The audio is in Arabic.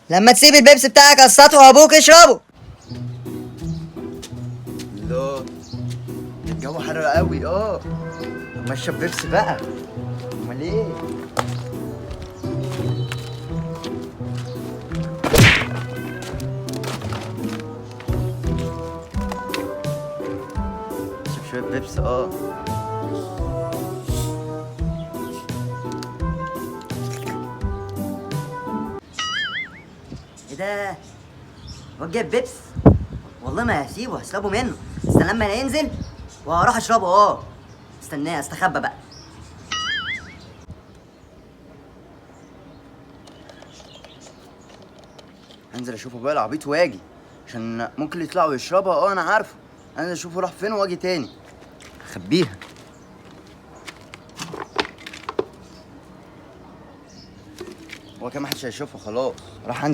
لما تسيب البيبس بتاعك على السطح وابوك اشربه. الله، الجو حر قوي. اما اشرب بيبسي بقى. امال ايه؟ اشرب شويه بيبسي. ايه ده؟ هو جايب بيبس؟ والله ما هسيبه، هشربه منه. استنى لما ينزل وهروح اشربه. استناه، استخبى بقى. هنزل اشوفه بقى العبيط واجي، عشان ممكن يطلعوا يشربها. انا عارفه. هنزل اشوفه راح فين واجي تاني اخبيها. هو كان محدش هيشوفه خلاص. راح